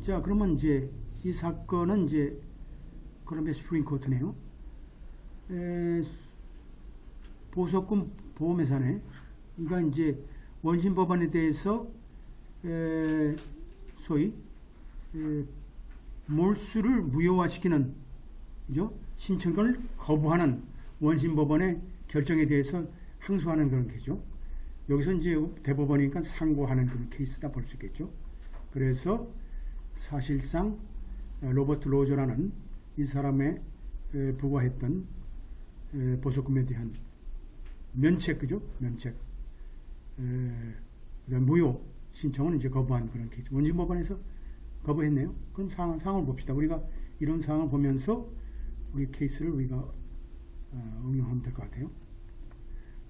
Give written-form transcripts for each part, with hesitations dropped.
자, 그러면 이제 이 사건은 이제 콜롬비아 스프링 코트네요. 보석금 보험회사네. 그러니까 이제 원심 법안에 대해서 소위 몰수를 무효화시키는, 그죠? 신청을 거부하는 원심 법원의 결정에 대해서 항소하는 그런 케이스죠. 여기서 이제 대법원이니까 상고하는 그런 케이스다 볼 수 있겠죠. 그래서 사실상 로버트 로저라는 이 사람의 부과했던 보석금에 대한 면책, 그죠? 면책, 무효 신청은 이제 거부한 그런 케이스. 원심 법원에서 거부했네요. 그럼 상황을 봅시다. 우리가 이런 상황을 보면서 우리 케이스를 우리가 응용하면 될 것 같아요.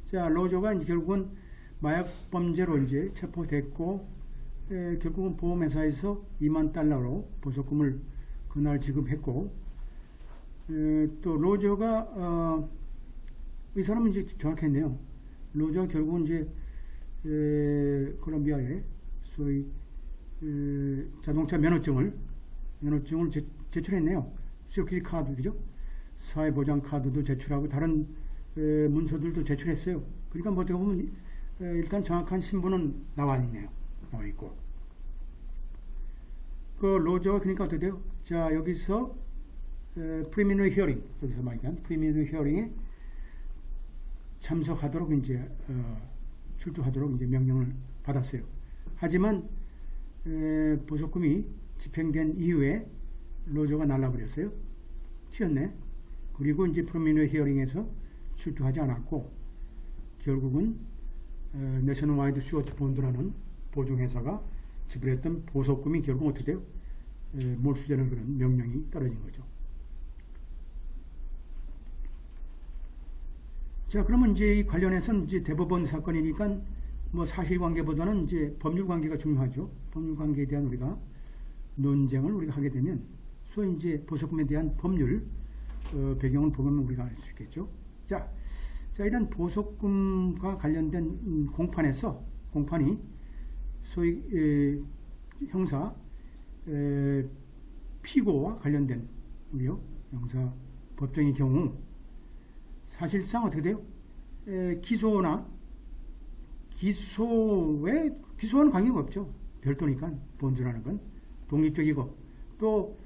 자, 로저가 이제 결국은 마약 범죄로 이제 체포됐고, 결국은 보험회사에서 $20,000로 보석금을 그날 지급했고, 또 로저가 이 사람은 이제 정확했네요. 로저가 결국은 이제 콜롬비아에 소위 자동차 면허증을 제출했네요. 시큐리티 카드, 그죠? 사회보장 카드도 제출하고 다른 문서들도 제출했어요. 그러니까 뭐 어떻게 보면 일단 정확한 신분은 나와 있네요. 나와 있고. 그 로저가 그러니까 어떻게 돼요? 자, 여기서 프리미너리 히어링, 여기서 말하면 프리미너리 히어링에 참석하도록 이제 출두하도록 이제 명령을 받았어요. 하지만 보석금이 집행된 이후에 로저가 날라버렸어요. 튀었네. 그리고 이제 프리미너리 히어링에서 출두하지 않았고, 결국은 내셔널 와이드 슈어트 본드라는 보증회사가 지불했던 보석금이 결국 어떻게 돼요? 몰수되는 그런 명령이 떨어진 거죠. 자, 그러면 이제 이 관련해서는 이제 대법원 사건이니까 뭐 사실관계보다는 이제 법률관계가 중요하죠. 법률관계에 대한 우리가 논쟁을 우리가 하게 되면 소위 이제 보석금에 대한 법률 배경을 보면 우리가 알 수 있겠죠. 자, 이런 보석금과 관련된 공판이 소위 형사 피고와 관련된 우리요 형사 법정의 경우 사실상 어떻게 돼요? 기소는 관계가 없죠. 별도니까 본주라는 건 독립적이고 또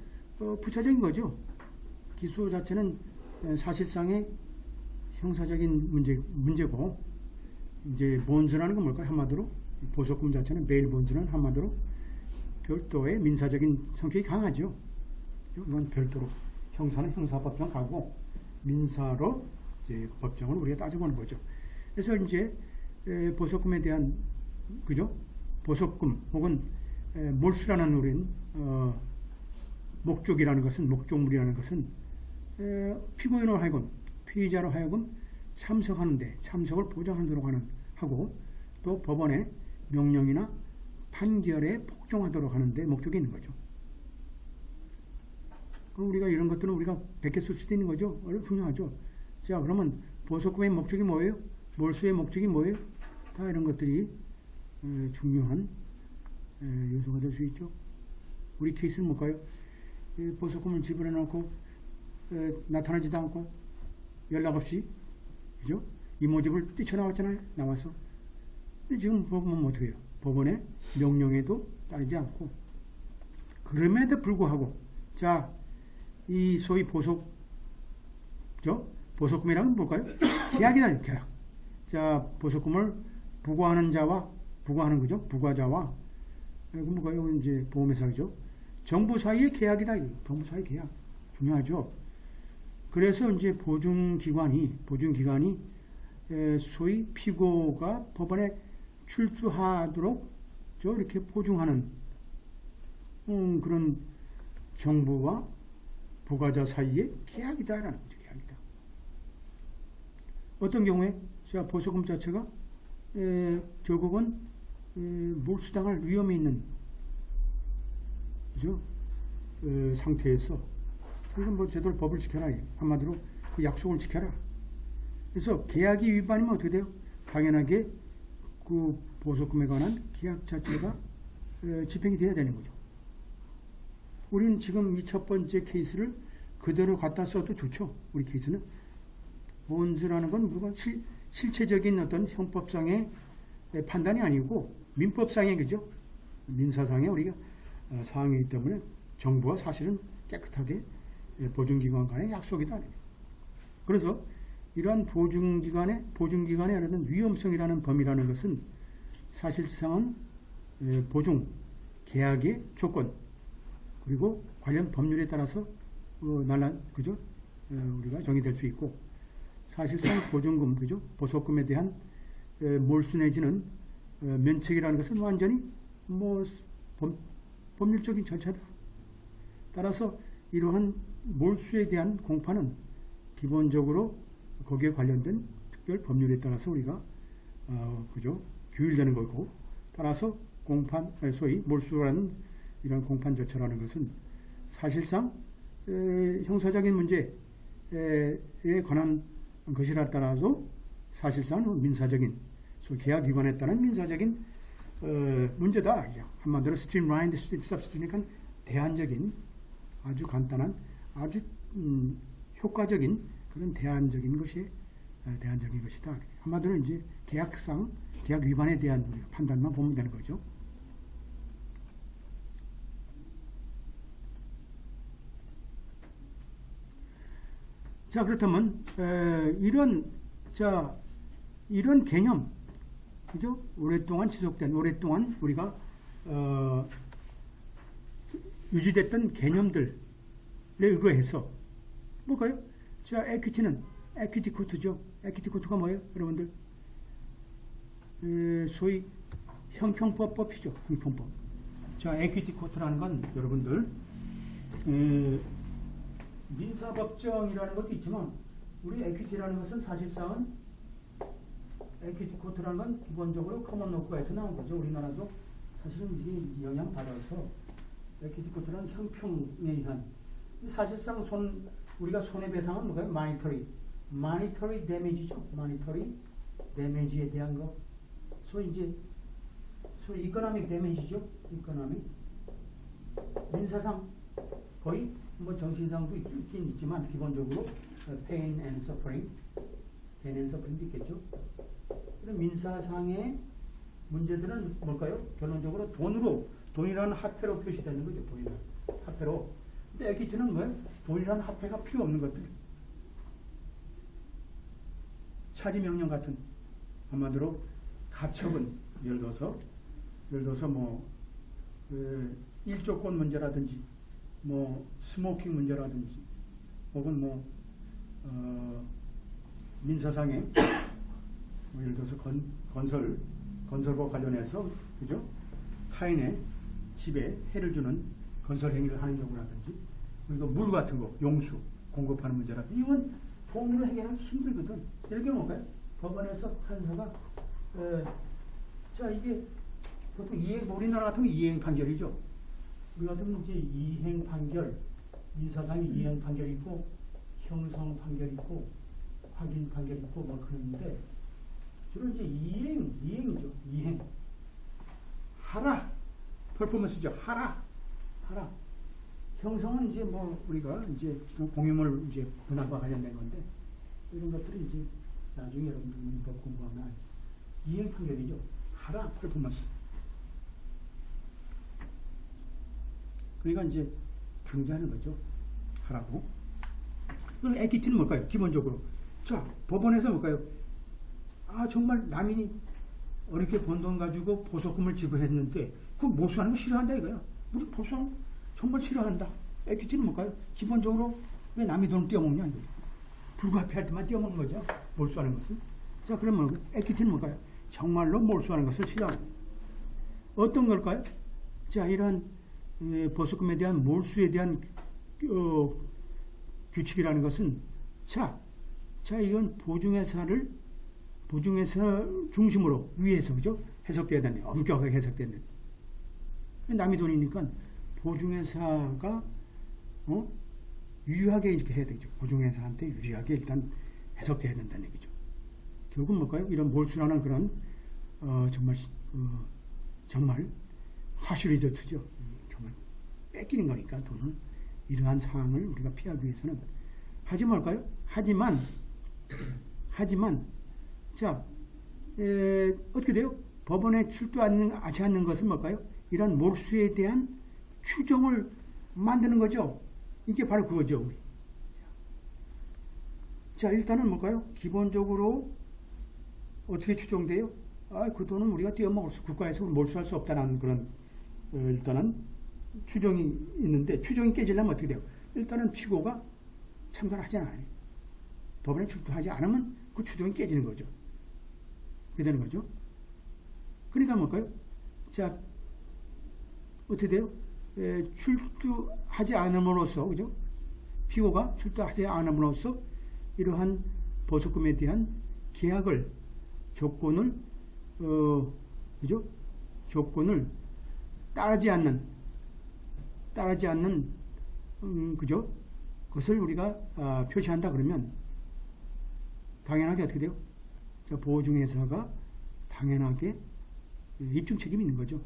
부차적인 거죠. 기소 자체는 사실상의 형사적인 문제고, 이제 본주라는 건 뭘까요? 한마디로 보석금 자체는 베일 본주는 한마디로 별도의 민사적인 성격이 강하죠. 이건 별도로 형사는 형사법정 가고 민사로 이제 법정을 우리가 따져보는 거죠. 그래서 이제 보석금에 대한, 그죠? 보석금 혹은 몰수라는 우린 목적물이라는 것은 피고인으로 하여금, 피의자로 하여금 참석을 보장하도록 하고 또 법원의 명령이나 판결에 복종하도록 하는데 목적이 있는 거죠. 그럼 우리가 이런 것들은 우리가 베껴 쓸 수도 있는 거죠. 얼마나 중요하죠. 자, 그러면 보석금의 목적이 뭐예요? 몰수의 목적이 뭐예요? 다 이런 것들이 중요한 요소가 될 수 있죠. 우리 케이스는 뭘까요? 보석금을 지불해놓고 나타나지도 않고 연락 없이, 그죠? 이모집을 뛰쳐나왔잖아요. 나와서. 근데 지금 보면 어떻게 해요? 법원의 명령에도 따르지 않고, 그럼에도 불구하고, 자, 이 소위 보석금이라는 건 뭘까요? 계약이다, 계약. 자, 보석금을 부과하는 거죠? 부과자와, 그럼 뭐가요? 이제 보험회사죠. 정부 사이의 계약이다. 정부 사이의 계약. 중요하죠. 그래서 이제 보증기관이 소위 피고가 법원에 출두하도록 이렇게 보증하는 그런 정부와 부과자 사이의 계약이다라는 거죠. 계약이다. 어떤 경우에 자, 보석금 자체가 결국은 몰수당할 위험이 있는, 그죠? 상태에서 이건 뭐 제대로 법을 지켜라. 한마디로 그 약속을 지켜라. 그래서 계약이 위반이면 어떻게 돼요? 당연하게 그 보석금에 관한 계약 자체가 집행이 돼야 되는 거죠. 우리는 지금 이 첫 번째 케이스를 그대로 갖다 써도 좋죠. 우리 케이스는. 본즈라는 건 물론 실체적인 어떤 형법상의 판단이 아니고 민법상의 그죠? 민사상의 우리가 사항이기 때문에 정부와 사실은 깨끗하게 보증기관 간의 약속이다. 그래서 이러한 보증기관의 어떤 위험성이라는 범위라는 것은 사실상은 보증, 계약의 조건, 그리고 관련 법률에 따라서 그죠? 우리가 정의될 수 있고, 사실상 보증금, 그죠? 보석금에 대한 몰수 내지는 면책이라는 것은 완전히 법률적인 절차다. 따라서 이러한 몰수에 대한 공판은 기본적으로 거기에 관련된 특별 법률에 따라서 우리가 그죠? 규율되는 거고, 따라서 공판, 소위 몰수라는 이런 공판 절차라는 것은 사실상 형사적인 문제에 관한 것이라 따라서 사실상 민사적인 계약 위반에 따른 민사적인 문제다. 한마디로 스트림라인드 서브스티니까 대안적인 아주 간단한 아주 효과적인 그런 대안적인 것이다. 한마디로 이제 계약 위반에 대한 판단만 보면 되는 거죠. 자, 그렇다면 이런 개념, 그죠? 오랫동안 우리가 유지됐던 개념들에 의거해서 뭘까요? 자, 에퀴티 코트죠. 에퀴티 코트가 뭐예요, 여러분들? 소위 형평법이죠. 형평법. 자, 에퀴티 코트라는 건 여러분들 민사법정이라는 것도 있지만 우리 에퀴티라는 것은 사실상은 에퀴티 코트라는 건 기본적으로 커먼로에서 나온 거죠. 우리나라도 사실은 이게 영향받아서 에퀴티 코트는 형평에 의한, 사실상 우리가 손해배상은 뭐가요? 마니터리 데미지죠. 마니터리 데미지에 대한 거. 소위 이코노믹 데미지죠. 이코노믹. 민사상 거의 정신상도 있긴 있지만 기본적으로 pain and suffering도 있겠죠. 그럼 민사상의 문제들은 뭘까요? 결론적으로 돈이라는 화폐로 표시되는 거죠. 돈이라는 화폐로. 근데 에퀴티는 뭐예요? 돈이라는 화폐가 필요 없는 것들. 차지 명령 같은, 한마디로 가처분, 예를 들어서 일조권 문제라든지 스모킹 문제라든지 혹은 민사상의 예를 들어서 건설과 관련해서 그죠? 타인의 집에 해를 주는 건설 행위를 하는 경우라든지, 그리고 물 같은 거 용수 공급하는 문제라든지, 이건 돈으로 해결하기 힘들거든. 이렇게 볼까요? 법원에서 판사가 자, 이게 보통 우리나라 같은 건 이행 판결이죠. 우리 같은 이제 이행 판결, 민사상의 이행 판결이 있고, 형성 판결이 있고, 확인 판결이 있고, 그런데, 주로 이제 이행이죠. 이행. 하라. 퍼포먼스죠. 하라. 형성은 이제 우리가 이제 공유물 이제 분할과 관련된 건데, 이런 것들은 이제 나중에 여러분들 민법 공부하면 이행 판결이죠. 하라. 퍼포먼스. 그러니까 이제 강제하는 거죠. 하라고. 그럼 에퀴티는 뭘까요? 기본적으로. 자, 법원에서 뭘까요? 정말 남이 어렵게 번 돈 가지고 보석금을 지불했는데 그걸 몰수하는 거 싫어한다 이거야. 우리 보석 정말 싫어한다. 에퀴티는 뭘까요? 기본적으로 왜 남이 돈을 떼어먹냐 이거야. 불가피할 때만 떼어먹는 거죠. 몰수하는 것은. 자, 그러면 에퀴티는 뭘까요? 정말로 몰수하는 것을 싫어하는 거예요. 어떤 걸까요? 자, 이런 보석금에 대한 몰수에 대한 규칙이라는 것은 자, 이건 보증회사 중심으로 위에서 그죠? 해석돼야 된다. 엄격하게 해석돼야 된다. 남의 돈이니까 보증회사가 유리하게 이렇게 해야 되죠. 보증회사한테 유리하게 일단 해석돼야 된다는 얘기죠. 결국 뭘까요? 이런 몰수라는 그런 정말 하슈리저트죠. 정말 뺏기는 거니까 돈은. 이러한 상황을 우리가 피하기 위해서는 하지 말까요? 하지만 자 어떻게 돼요? 법원에 출두하지 않는 것은 뭘까요? 이런 몰수에 대한 추정을 만드는 거죠. 이게 바로 그거죠. 자, 일단은 뭘까요? 기본적으로 어떻게 추정돼요? 그 돈은 우리가 떼어먹을 수, 국가에서 몰수할 수 없다는 그런 일단은 추정이 있는데, 추정이 깨지려면 어떻게 돼요? 일단은 피고가 참가를 하지 않아요. 법원에 출두하지 않으면 그 추정이 깨지는 거죠. 그렇게 되는 거죠. 그러니까 뭘까요? 자, 어떻게 돼요? 출두하지 않음으로써, 그죠? 피고가 출두하지 않음으로써 이러한 보석금에 대한 계약을, 조건을, 그죠? 조건을 따르지 않는, 그죠? 그것을 우리가 표시한다 그러면 당연하게 어떻게 돼요? 자, 보증회사가 당연하게 입증 책임이 있는 거죠.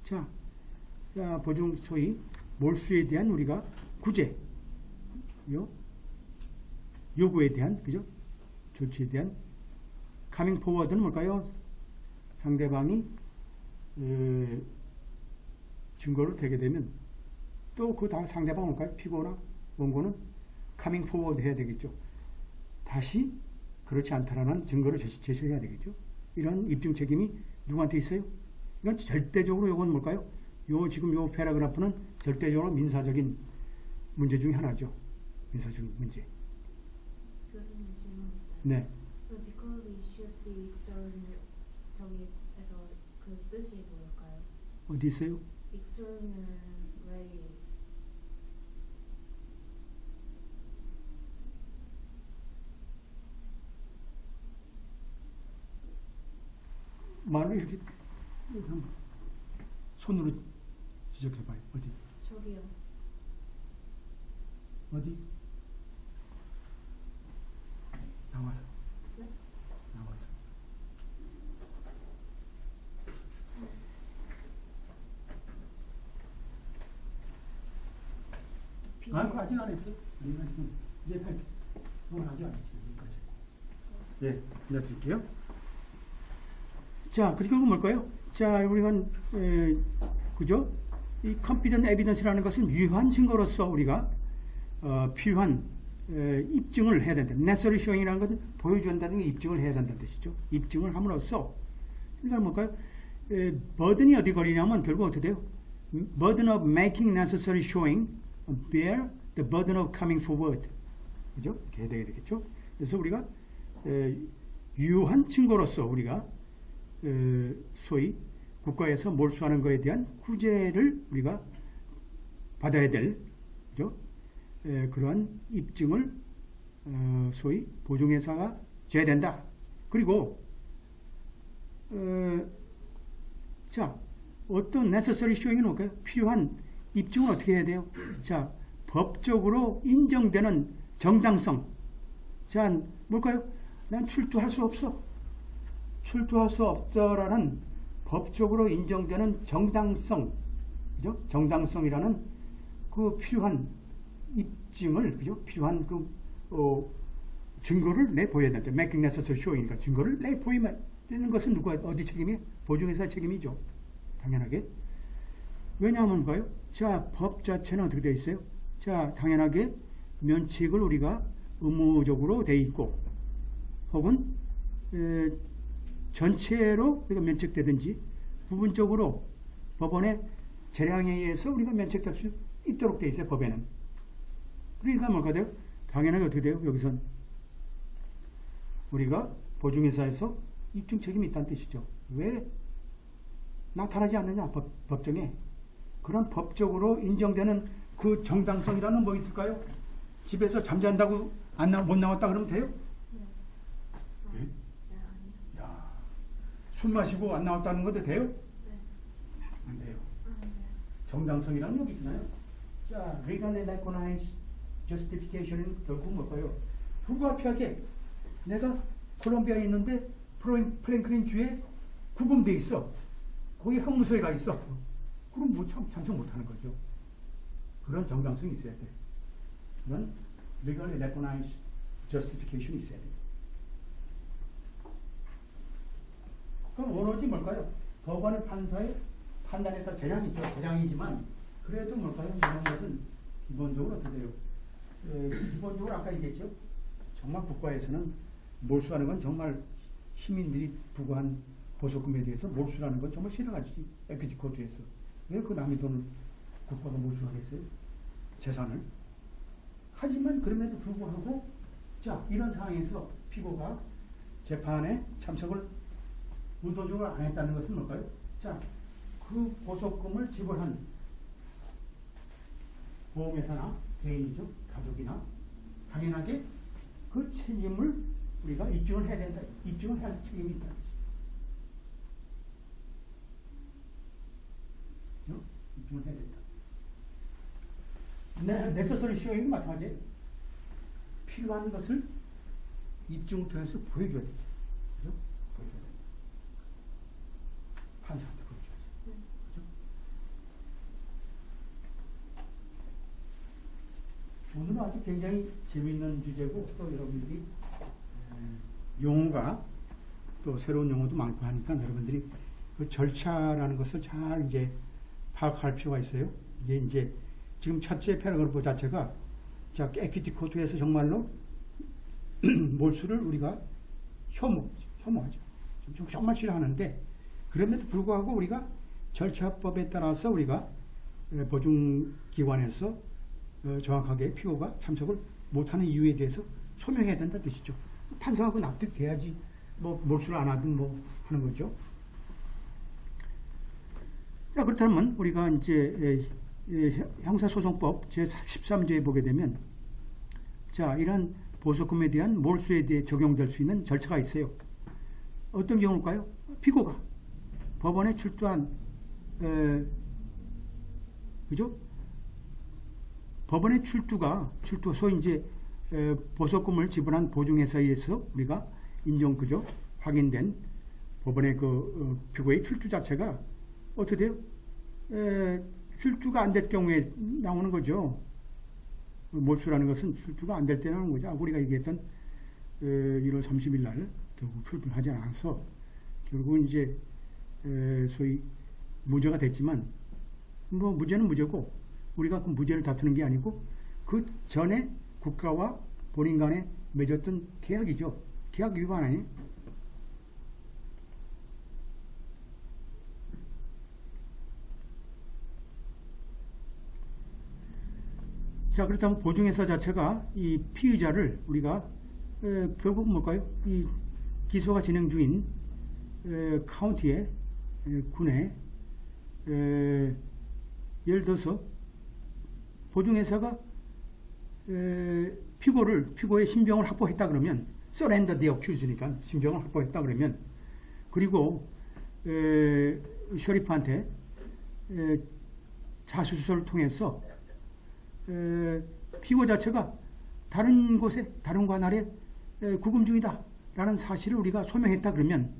자, 보증 소위 몰수에 대한 우리가 구제, 요구에 대한, 그죠? 조치에 대한 카밍 포워드는 뭘까요? 상대방이 증거를 대게 되면 또 그 다음 상대방 뭘까요? 피고나 원고는 카밍 포워드 해야 되겠죠. 다시 그렇지 않다라는 증거를 제시해야 되겠죠. 이런 입증 책임이 누구한테 있어요? 그러니까 절대적으로 이건 뭘까요? 지금 요 패러그래프는 절대적으로 민사적인 문제 중에 하나죠. 민사적인 문제. 교수님 질문 있어요. 네. Because it should be external, 저기에서 그 뜻이 뭘까요? 어디 있어요? external way. 말을 이렇게 한번 손으로 지적해봐요. 어디? 저기요. 어디? 나와서. 네? 나와서. 그거 아직 안 했어. 이제 할게. 그건 아직 안 했지. 네, 이제 드릴게요. 자, 그리고 뭘까요? 자, 우리가 그죠? 이 confident evidence라는 것은 유효한 증거로서 우리가 필요한 입증을 해야 된다. necessary showing이라는 것은 보여준다는 게 입증을 해야 된다는 뜻이죠. 입증을 함으로써 그러니까 뭘까요? burden이 어디 걸리냐면 결국 어떻게 돼요? burden of making necessary showing bear the burden of coming forward. 그죠? 이렇게 해야 되겠죠? 그래서 우리가 유효한 증거로서 우리가 소위 국가에서 몰수하는 것에 대한 구제를 우리가 받아야 될, 그죠? 그러한 입증을 소위 보증회사가 줘야 된다. 그리고 자, 어떤 necessary showing은 뭘까요? 필요한 입증을 어떻게 해야 돼요? 자, 법적으로 인정되는 정당성. 자, 뭘까요? 난 출두할 수 없어. 출두할 수 없어라는 법적으로 인정되는 정당성, 그죠? 정당성이라는 그 필요한 입증을, 그죠? 필요한 그 증거를 내보여야 된다. making necessary showing이니까 증거를 내보이면 되는 것은 누가 어디 책임이에요? 보증회사 책임이죠. 당연하게. 왜냐하면 뭐예요? 자, 법 자체는 어떻게 되어 있어요? 자, 당연하게 면책을 우리가 의무적으로 되어 있고, 혹은 전체로 우리가 면책되든지 부분적으로 법원의 재량에 의해서 우리가 면책될 수 있도록 되어 있어요. 법에는. 그러니까 뭐가 돼요? 당연하게 어떻게 돼요? 여기선 우리가 보증회사에서 입증 책임이 있다는 뜻이죠. 왜 나타나지 않느냐? 법정에. 그런 법적으로 인정되는 그 정당성이라는 뭐 있을까요? 집에서 잠잔다고 못 나왔다 그러면 돼요? 네. 야, 술 마시고 안 나왔다는 것도 돼요? 네. 안 돼요. 네. 정당성이라는 여기 있잖아요. 자, legally recognized justification은 결국 뭘까요? 불가피하게 내가 콜롬비아에 있는데 프랭클린 주에 구금돼 있어. 거기 형무소에 가 있어. 그럼 뭐 참석 못하는 거죠. 그런 정당성이 있어야 돼. 그런 legally recognized justification이 있어야 돼. 그럼 원어지 뭘까요? 법원의 판사의 판단에 따라 재량이죠. 재량이지만 그래도 뭘까요? 이런 것은 기본적으로 어떻게 돼요? 기본적으로 아까 얘기했죠. 정말 국가에서는 몰수라는 건 정말 시민들이 부과한 보석금에 대해서 몰수라는 건 정말 싫어가지지. 에퀴티 코드에서. 왜 그 남의 돈을 국가가 몰수하겠어요? 재산을. 하지만 그럼에도 불구하고 자 이런 상황에서 피고가 재판에 참석을 의도적으로 안 했다는 것은 뭘까요? 자, 그 보석금을 지불한 보험회사나 개인이죠. 가족이나 당연하게 그 책임을 우리가 입증을 해야 된다. 입증을 해야 할 책임이 있다. 입증을 해야 된다. 넥서서리 쇼잉은 마찬가지예요. 필요한 것을 입증을 통해서 보여줘야 돼. 그죠? 보여줘야 돼. 판사한테 보여줘야지. 그죠? 오늘은 아주 굉장히 재미있는 주제고 또 여러분들이 용어가 또 새로운 용어도 많고 하니까 여러분들이 그 절차라는 것을 잘 이제 파악할 필요가 있어요. 이게 이제 지금 첫째 패러그래프 자체가 자 에퀴티 코트에서 정말로 몰수를 우리가 혐오하죠. 정말 싫어하는데 그럼에도 불구하고 우리가 절차법에 따라서 우리가 보증기관에서 정확하게 피고가 참석을 못하는 이유에 대해서 소명해야 된다 뜻이죠. 판사하고 납득돼야지 뭐 몰수를 안 하든 뭐 하는 거죠. 자 그렇다면 우리가 이제 형사소송법 제13조에 보게 되면 자 이런 보석금에 대한 몰수에 대해 적용될 수 있는 절차가 있어요. 어떤 경우일까요? 피고가 법원에 출두한 그죠? 법원의 출두 소위 이제 보석금을 지불한 보증회사에 의해서 우리가 인정 그죠? 확인된 법원의 그 피고의 출두 자체가 어떻게 돼요? 출두가 안 될 경우에 나오는 거죠. 몰수라는 것은 출두가 안 될 때 나오는 거죠. 우리가 얘기했던 1월 30일 날 결국 출두를 하지 않아서 결국은 이제 소위 무죄가 됐지만 뭐 무죄는 무죄고 우리가 그 무죄를 다투는 게 아니고 그 전에 국가와 본인 간에 맺었던 계약이죠. 계약 위반 아니에요? 자, 그렇다면 보증회사 자체가 이 피의자를 우리가 결국 뭘까요? 이 기소가 진행 중인 카운티의 군에 예를 들어서 보증회사가 피고의 신병을 확보했다 그러면 surrender the accused니까 신병을 확보했다 그러면 그리고 셔리프한테 자수수설을 통해서 피고 자체가 다른 곳에 다른 관할에 구금 중이다 라는 사실을 우리가 소명했다 그러면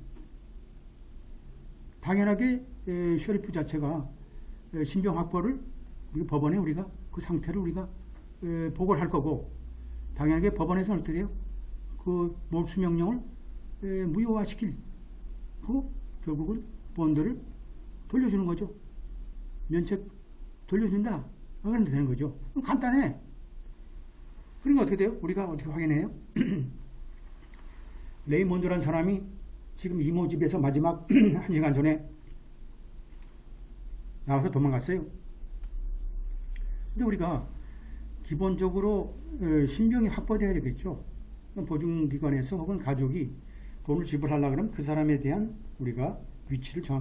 당연하게 셔리프 자체가 신병 확보를 우리 법원에 우리가 그 상태를 우리가 보고를 할 거고 당연하게 법원에서는 어떻게 돼요? 그 몰수 명령을 무효화시킬 그 결국은 본드를 돌려주는 거죠. 면책 돌려준다. 그러면 되는 거죠. 그럼 간단해. 그러니까 어떻게 돼요? 우리가 어떻게 확인해요? 레이몬드라는 사람이 지금 이모 집에서 마지막 1시간 전에 나와서 도망갔어요. 근데 우리가 기본적으로 신병이 확보되어야 되겠죠. 보증기관에서 혹은 가족이 돈을 지불하려고 하면 그 사람에 대한 우리가 위치를 정확하게